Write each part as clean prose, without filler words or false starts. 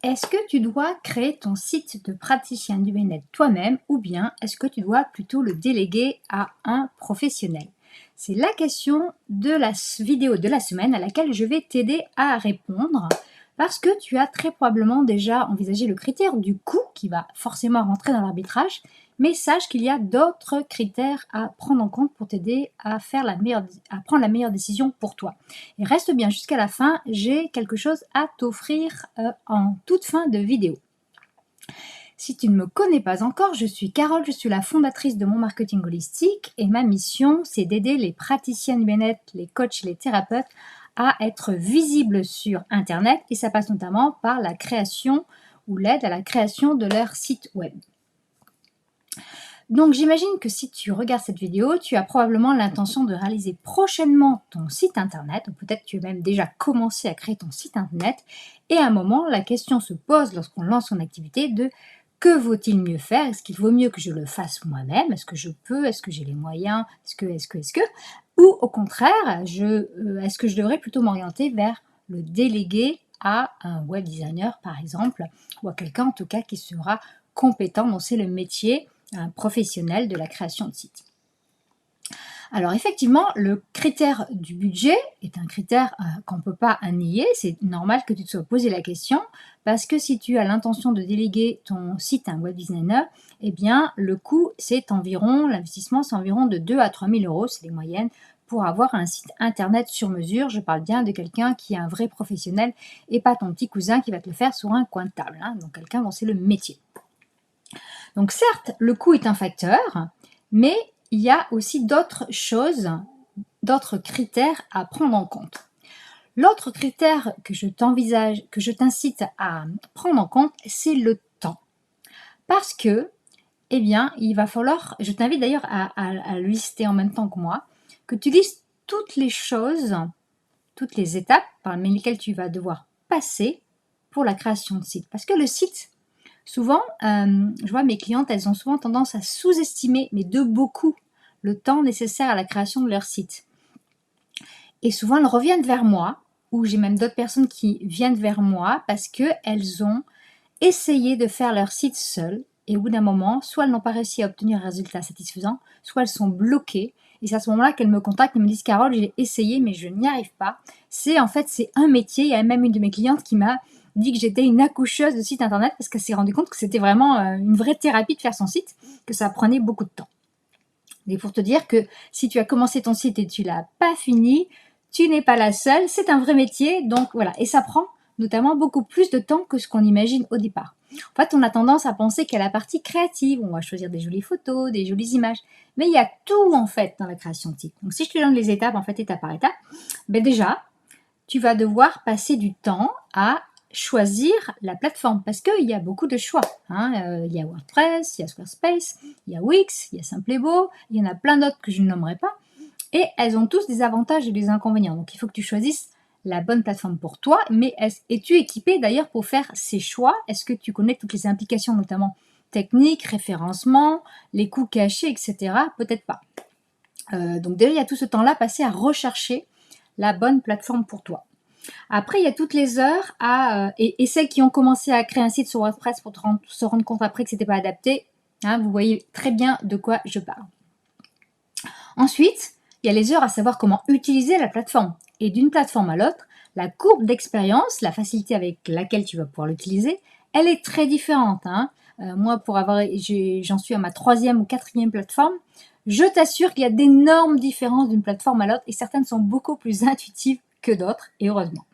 Est-ce que tu dois créer ton site de praticien du bien-être toi-même ou bien est-ce que tu dois plutôt le déléguer à un professionnel? C'est la question de la vidéo de la semaine à laquelle je vais t'aider à répondre parce que tu as très probablement déjà envisagé le critère du coût qui va forcément rentrer dans l'arbitrage, mais sache qu'il y a d'autres critères à prendre en compte pour t'aider à prendre la meilleure décision pour toi. Et reste bien jusqu'à la fin, j'ai quelque chose à t'offrir en toute fin de vidéo. Si tu ne me connais pas encore, je suis Carole, je suis la fondatrice de Mon Marketing Holistique et ma mission, c'est d'aider les praticiens du bien-être, les coachs et les thérapeutes à être visibles sur Internet et ça passe notamment par la création ou l'aide à la création de leur site web. Donc j'imagine que si tu regardes cette vidéo, tu as probablement l'intention de réaliser prochainement ton site internet, ou peut-être tu as même déjà commencé à créer ton site internet, et à un moment, la question se pose lorsqu'on lance son activité de que vaut-il mieux faire? Est-ce qu'il vaut mieux que je le fasse moi-même? Est-ce que je peux? Est-ce que j'ai les moyens? Est-ce que? Ou au contraire, est-ce que je devrais plutôt m'orienter vers le déléguer à un web designer par exemple, ou à quelqu'un en tout cas qui sera compétent dont c'est le métier, un professionnel de la création de sites. Alors effectivement, le critère du budget est un critère qu'on ne peut pas nier. C'est normal que tu te sois posé la question parce que si tu as l'intention de déléguer ton site à un web designer, eh bien le coût l'investissement c'est environ de 2 à 3 000 euros, c'est les moyennes, pour avoir un site internet sur mesure. Je parle bien de quelqu'un qui est un vrai professionnel et pas ton petit cousin qui va te le faire sur un coin de table, hein, donc quelqu'un dont c'est le métier. Donc certes, le coût est un facteur, mais il y a aussi d'autres choses, d'autres critères à prendre en compte. L'autre critère que je t'incite à prendre en compte, c'est le temps. Parce que, eh bien, il va falloir, je t'invite d'ailleurs à lister en même temps que moi, que tu listes toutes les choses, toutes les étapes par lesquelles tu vas devoir passer pour la création de site. Parce que le site, souvent, je vois mes clientes, elles ont souvent tendance à sous-estimer, mais de beaucoup, le temps nécessaire à la création de leur site. Et souvent, elles reviennent vers moi, ou j'ai même d'autres personnes qui viennent vers moi parce qu'elles ont essayé de faire leur site seules. Et au bout d'un moment, soit elles n'ont pas réussi à obtenir un résultat satisfaisant, soit elles sont bloquées. Et c'est à ce moment-là qu'elles me contactent et me disent « Carole, j'ai essayé, mais je n'y arrive pas ». C'est un métier. Il y a même une de mes clientes qui m'a dit que j'étais une accoucheuse de site internet parce qu'elle s'est rendue compte que c'était vraiment une vraie thérapie de faire son site, que ça prenait beaucoup de temps. Et pour te dire que si tu as commencé ton site et tu l'as pas fini, tu n'es pas la seule, c'est un vrai métier, donc voilà. Et ça prend notamment beaucoup plus de temps que ce qu'on imagine au départ. En fait, on a tendance à penser qu'il y a la partie créative, on va choisir des jolies photos, des jolies images, mais il y a tout en fait dans la création de site. Donc si je te donne les étapes, en fait, étape par étape, ben déjà, tu vas devoir passer du temps à choisir la plateforme parce qu'il y a beaucoup de choix. Il y a WordPress, il y a Squarespace, il y a Wix, il y a Simplebo, il y en a plein d'autres que je ne nommerai pas. Et elles ont tous des avantages et des inconvénients. Donc il faut que tu choisisses la bonne plateforme pour toi. Mais es-tu équipé d'ailleurs pour faire ces choix? Est-ce que tu connais toutes les implications, notamment techniques, référencement, les coûts cachés, etc. Peut-être pas. Donc déjà, il y a tout ce temps-là passé à rechercher la bonne plateforme pour toi. Après, il y a toutes les heures et celles qui ont commencé à créer un site sur WordPress pour se rendre compte après que c'était pas adapté. Vous voyez très bien de quoi je parle. Ensuite, il y a les heures à savoir comment utiliser la plateforme. Et d'une plateforme à l'autre, la courbe d'expérience, la facilité avec laquelle tu vas pouvoir l'utiliser, elle est très différente. Moi, j'en suis à ma 3e ou 4e plateforme. Je t'assure qu'il y a d'énormes différences d'une plateforme à l'autre et certaines sont beaucoup plus intuitives que d'autres, et heureusement.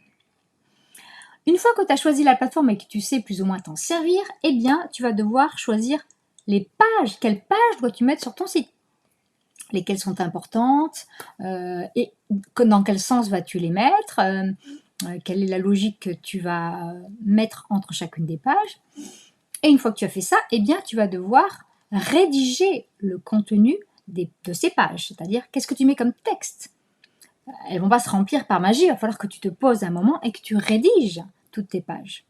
Une fois que tu as choisi la plateforme et que tu sais plus ou moins t'en servir, eh bien, tu vas devoir choisir les pages. Quelles pages dois-tu mettre sur ton site? Lesquelles sont importantes et dans quel sens vas-tu les mettre, quelle est la logique que tu vas mettre entre chacune des pages. Et une fois que tu as fait ça, eh bien, tu vas devoir rédiger le contenu de ces pages, c'est-à-dire qu'est-ce que tu mets comme texte. Elles ne vont pas se remplir par magie, il va falloir que tu te poses un moment et que tu rédiges toutes tes pages.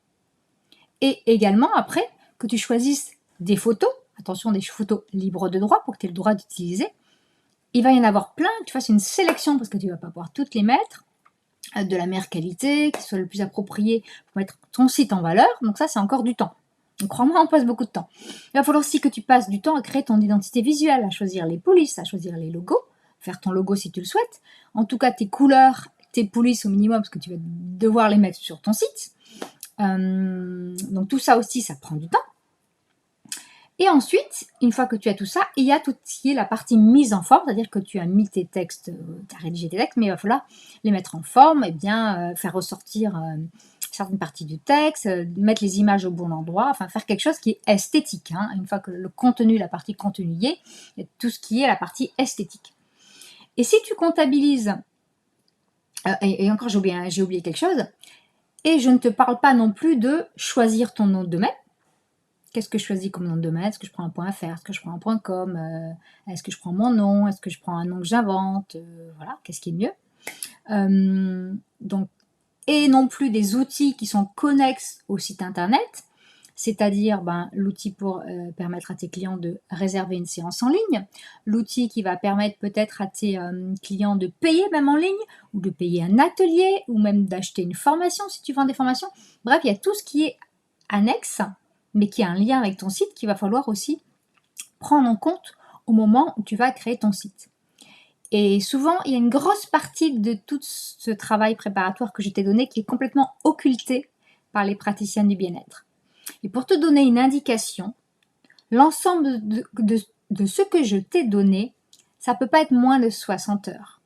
Et également, après, que tu choisisses des photos, attention, des photos libres de droit pour que tu aies le droit d'utiliser. Il va y en avoir plein, que tu fasses une sélection parce que tu ne vas pas pouvoir toutes les mettre. de la meilleure qualité, qui soit le plus approprié pour mettre ton site en valeur. Donc ça, c'est encore du temps. Donc crois-moi, on passe beaucoup de temps. Il va falloir aussi que tu passes du temps à créer ton identité visuelle, à choisir les polices, à choisir les logos, faire ton logo si tu le souhaites. En tout cas, tes couleurs, tes polices au minimum, parce que tu vas devoir les mettre sur ton site. Donc tout ça aussi, ça prend du temps. Et ensuite, une fois que tu as tout ça, il y a tout ce qui est la partie mise en forme, c'est-à-dire que tu as mis tes textes, tu as rédigé tes textes, mais il va falloir les mettre en forme, et bien faire ressortir certaines parties du texte, mettre les images au bon endroit, enfin faire quelque chose qui est esthétique. Hein. Une fois que le contenu, la partie contenu y est, il y a tout ce qui est la partie esthétique. Et si tu comptabilises, et encore j'ai oublié quelque chose, et je ne te parle pas non plus de choisir ton nom de domaine. Qu'est-ce que je choisis comme nom de domaine? Est-ce que je prends un .fr? Est-ce que je prends un .com? Est-ce que je prends mon nom? Est-ce que je prends un nom que j'invente? Voilà, qu'est-ce qui est mieux? Donc, et non plus des outils qui sont connexes au site internet, c'est-à-dire l'outil pour permettre à tes clients de réserver une séance en ligne, l'outil qui va permettre peut-être à tes clients de payer même en ligne, ou de payer un atelier, ou même d'acheter une formation si tu vends des formations. Bref, il y a tout ce qui est annexe, mais qui a un lien avec ton site qu'il va falloir aussi prendre en compte au moment où tu vas créer ton site. Et souvent, il y a une grosse partie de tout ce travail préparatoire que je t'ai donné qui est complètement occulté par les praticiennes du bien-être. Et pour te donner une indication, l'ensemble de ce que je t'ai donné, ça ne peut pas être moins de 60 heures.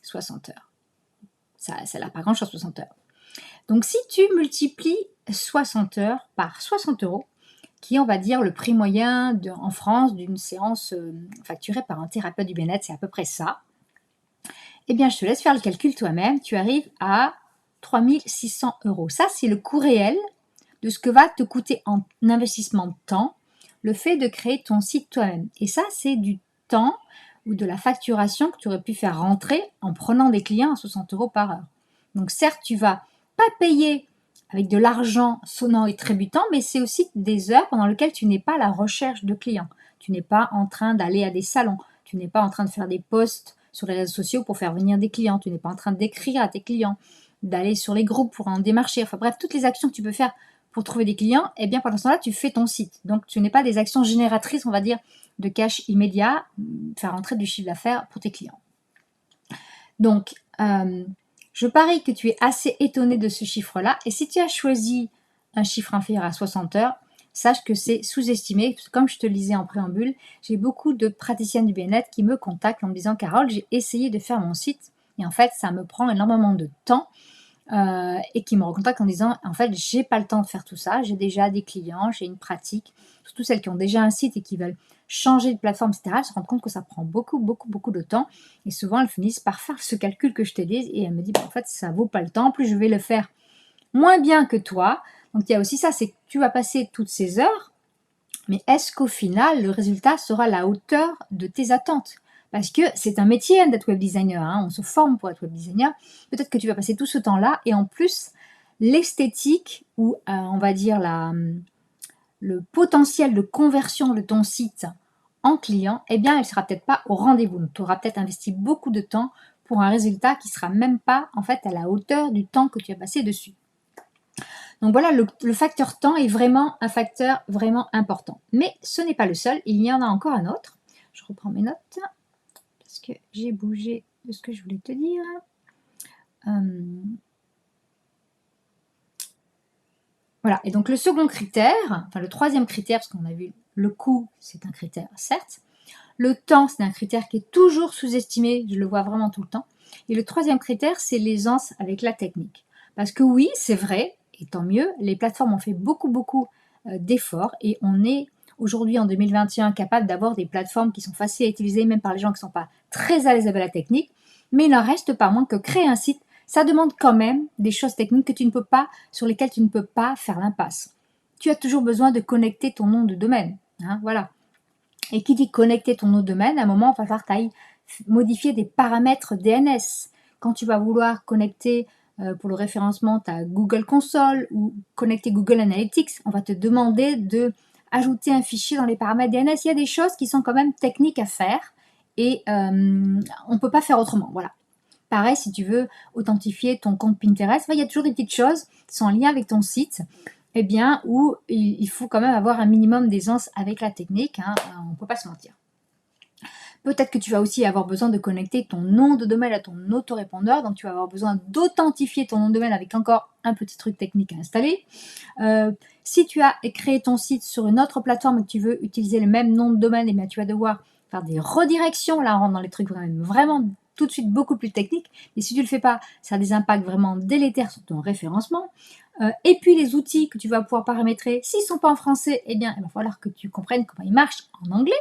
60 heures. Ça n'a pas grand-chose, 60 heures. Donc si tu multiplies 60 heures par 60 €, qui est, on va dire, le prix moyen en France d'une séance facturée par un thérapeute du bien-être, c'est à peu près ça. Eh bien, je te laisse faire le calcul toi-même. Tu arrives à 3 600 €. Ça, c'est le coût réel de ce que va te coûter en investissement de temps le fait de créer ton site toi-même. Et ça, c'est du temps ou de la facturation que tu aurais pu faire rentrer en prenant des clients à 60 € par heure. Donc certes, tu vas pas payer avec de l'argent sonnant et trébutant, mais c'est aussi des heures pendant lesquelles tu n'es pas à la recherche de clients. Tu n'es pas en train d'aller à des salons, tu n'es pas en train de faire des posts sur les réseaux sociaux pour faire venir des clients, tu n'es pas en train d'écrire à tes clients, d'aller sur les groupes pour en démarcher, enfin bref, toutes les actions que tu peux faire pour trouver des clients, eh bien pendant ce temps-là, tu fais ton site. Donc tu n'es pas des actions génératrices, on va dire, de cash immédiat, faire rentrer du chiffre d'affaires pour tes clients. Donc, je parie que tu es assez étonné de ce chiffre-là. Et si tu as choisi un chiffre inférieur à 60 heures, sache que c'est sous-estimé. Comme je te le disais en préambule, j'ai beaucoup de praticiennes du bien-être qui me contactent en me disant « Carole, j'ai essayé de faire mon site et en fait, ça me prend énormément de temps. » Et qui me recontactent en disant « En fait, j'ai pas le temps de faire tout ça. J'ai déjà des clients, j'ai une pratique. » Surtout celles qui ont déjà un site et qui veulent changer de plateforme, etc. Elles se rendent compte que ça prend beaucoup de temps. Et souvent, elles finissent par faire ce calcul que je t'ai dit et elles me disent en fait, ça vaut pas le temps. En plus, je vais le faire moins bien que toi. Donc, il y a aussi ça, c'est que tu vas passer toutes ces heures, mais est-ce qu'au final, le résultat sera à la hauteur de tes attentes? Parce que c'est un métier d'être web designer, hein. On se forme pour être web designer. Peut-être que tu vas passer tout ce temps-là et en plus, l'esthétique ou on va dire le potentiel de conversion de ton site en client, eh bien, elle ne sera peut-être pas au rendez-vous. Tu auras peut-être investi beaucoup de temps pour un résultat qui ne sera même pas en fait à la hauteur du temps que tu as passé dessus. Donc voilà, le facteur temps est vraiment un facteur vraiment important. Mais ce n'est pas le seul, il y en a encore un autre. Je reprends mes notes parce que j'ai bougé de ce que je voulais te dire. Voilà, et donc le second critère, enfin le troisième critère, parce qu'on a vu le coût, c'est un critère, certes. Le temps, c'est un critère qui est toujours sous-estimé, je le vois vraiment tout le temps. Et le troisième critère, c'est l'aisance avec la technique. Parce que oui, c'est vrai, et tant mieux, les plateformes ont fait beaucoup d'efforts et on est aujourd'hui en 2021 capable d'avoir des plateformes qui sont faciles à utiliser, même par les gens qui ne sont pas très à l'aise avec la technique. Mais il n'en reste pas moins que créer un site, ça demande quand même des choses techniques que tu ne peux pas, sur lesquelles tu ne peux pas faire l'impasse. Tu as toujours besoin de connecter ton nom de domaine. Hein, voilà. Et qui dit connecter ton nom de domaine, à un moment, il va falloir que tu ailles modifier des paramètres DNS. Quand tu vas vouloir connecter pour le référencement ta Google Console ou connecter Google Analytics, on va te demander de ajouter un fichier dans les paramètres DNS. Il y a des choses qui sont quand même techniques à faire et on ne peut pas faire autrement. Voilà. Pareil, si tu veux authentifier ton compte Pinterest, il y a toujours des petites choses qui sont en lien avec ton site, eh bien, où il faut quand même avoir un minimum d'aisance avec la technique, hein, on ne peut pas se mentir. Peut-être que tu vas aussi avoir besoin de connecter ton nom de domaine à ton autorépondeur, donc tu vas avoir besoin d'authentifier ton nom de domaine avec encore un petit truc technique à installer. Si tu as créé ton site sur une autre plateforme et que tu veux utiliser le même nom de domaine, eh bien, tu vas devoir faire des redirections, là on rentre dans les trucs vraiment tout de suite beaucoup plus techniques, et si tu ne le fais pas, ça a des impacts vraiment délétères sur ton référencement. Et puis les outils que tu vas pouvoir paramétrer, s'ils ne sont pas en français, eh bien il va falloir que tu comprennes comment ils marchent en anglais.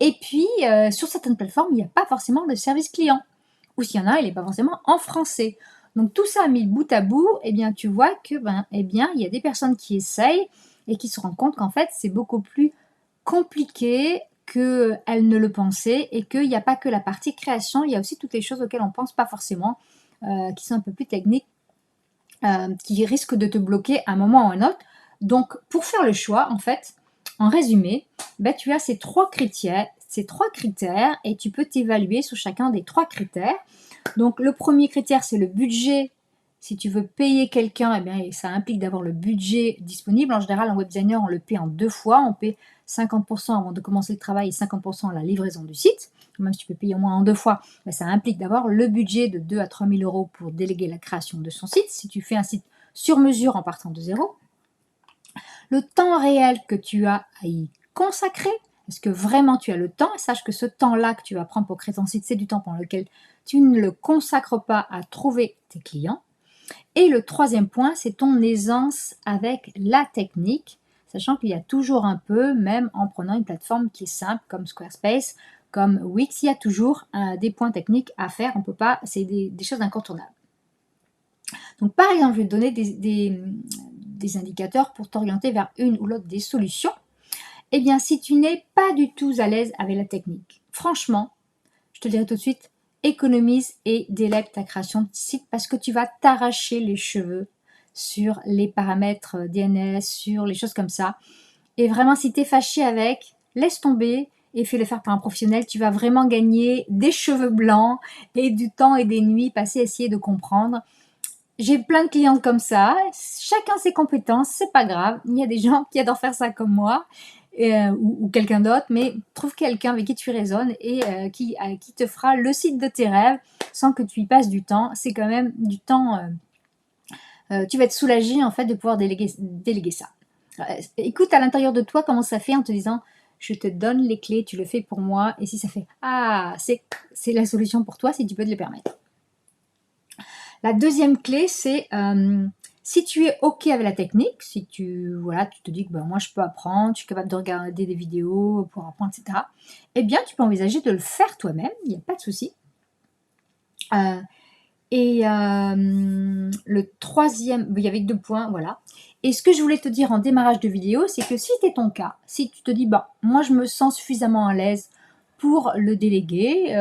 Et puis, sur certaines plateformes, il n'y a pas forcément de service client. Ou s'il y en a, il n'est pas forcément en français. Donc tout ça mis bout à bout, eh bien, tu vois que il y a des personnes qui essayent et qui se rendent compte qu'en fait, c'est beaucoup plus compliqué qu'elles ne le pensaient et qu'il n'y a pas que la partie création, il y a aussi toutes les choses auxquelles on ne pense pas forcément, qui sont un peu plus techniques, qui risquent de te bloquer à un moment ou à un autre. Donc, pour faire le choix, en fait, en résumé, tu as ces trois critères et tu peux t'évaluer sur chacun des trois critères. Donc, le premier critère, c'est le budget. Si tu veux payer quelqu'un, eh bien, ça implique d'avoir le budget disponible. En général, en web designer, on le paie en 2 fois. On paie 50% avant de commencer le travail et 50% à la livraison du site. Même si tu peux payer au moins en 2 fois, ça implique d'avoir le budget de 2 à 3 000 € pour déléguer la création de son site. Si tu fais un site sur mesure en partant de zéro. Le temps réel que tu as à y consacrer, est-ce que vraiment tu as le temps? Et sache que ce temps-là que tu vas prendre pour créer ton site, c'est du temps pendant lequel tu ne le consacres pas à trouver tes clients. Et le troisième point, c'est ton aisance avec la technique, sachant qu'il y a toujours un peu, même en prenant une plateforme qui est simple comme Squarespace, comme Wix, il y a toujours des points techniques à faire. On peut pas, c'est des choses incontournables. Donc par exemple, je vais te donner des indicateurs pour t'orienter vers une ou l'autre des solutions. Eh bien, si tu n'es pas du tout à l'aise avec la technique, franchement, je te dirais tout de suite, économise et délègue ta création de site parce que tu vas t'arracher les cheveux sur les paramètres DNS, sur les choses comme ça. Et vraiment, si tu es fâché avec, laisse tomber et fais-le faire par un professionnel. Tu vas vraiment gagner des cheveux blancs et du temps et des nuits passées à essayer de comprendre. J'ai plein de clientes comme ça, chacun ses compétences, c'est pas grave. Il y a des gens qui adorent faire ça comme moi, ou quelqu'un d'autre, mais trouve quelqu'un avec qui tu raisonnes et qui te fera le site de tes rêves sans que tu y passes du temps. C'est quand même du temps, tu vas être soulagé en fait de pouvoir déléguer ça. Écoute à l'intérieur de toi comment ça fait en te disant je te donne les clés, tu le fais pour moi, et si ça fait ah, c'est la solution pour toi si tu peux te le permettre. La deuxième clé, c'est si tu es OK avec la technique, si tu te dis que moi je peux apprendre, je suis capable de regarder des vidéos pour apprendre, etc. Eh bien, tu peux envisager de le faire toi-même, il n'y a pas de souci. Le troisième, il y avait 2 points, voilà. Et ce que je voulais te dire en démarrage de vidéo, c'est que si c'est ton cas, si tu te dis, moi je me sens suffisamment à l'aise pour le déléguer,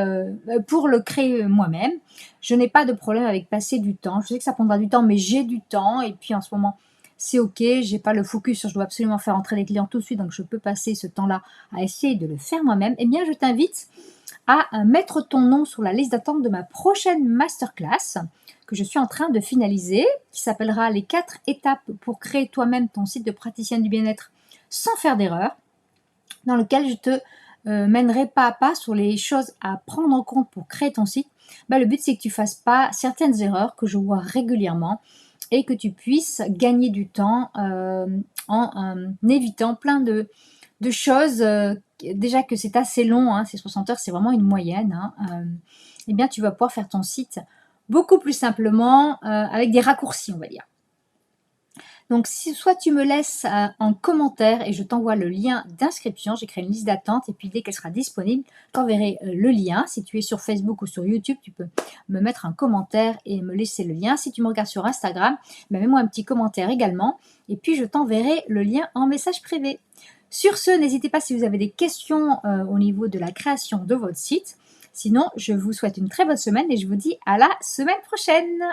pour le créer moi-même, je n'ai pas de problème avec passer du temps. Je sais que ça prendra du temps, mais j'ai du temps. Et puis en ce moment, c'est OK. J'ai pas le focus sur je dois absolument faire entrer les clients tout de suite, donc je peux passer ce temps-là à essayer de le faire moi-même. Eh bien, je t'invite à mettre ton nom sur la liste d'attente de ma prochaine masterclass que je suis en train de finaliser, qui s'appellera les 4 étapes pour créer toi-même ton site de praticienne du bien-être sans faire d'erreur, dans lequel je te mènerai pas à pas sur les choses à prendre en compte pour créer ton site. Le but, c'est que tu ne fasses pas certaines erreurs que je vois régulièrement et que tu puisses gagner du temps en évitant plein de choses. Déjà que c'est assez long, hein, ces 60 heures, c'est vraiment une moyenne. Eh bien, tu vas pouvoir faire ton site beaucoup plus simplement avec des raccourcis, on va dire. Donc, soit tu me laisses en commentaire et je t'envoie le lien d'inscription. J'ai créé une liste d'attente et puis dès qu'elle sera disponible, je t'enverrai le lien. Si tu es sur Facebook ou sur YouTube, tu peux me mettre un commentaire et me laisser le lien. Si tu me regardes sur Instagram, mets-moi un petit commentaire également et puis je t'enverrai le lien en message privé. Sur ce, n'hésitez pas si vous avez des questions au niveau de la création de votre site. Sinon, je vous souhaite une très bonne semaine et je vous dis à la semaine prochaine.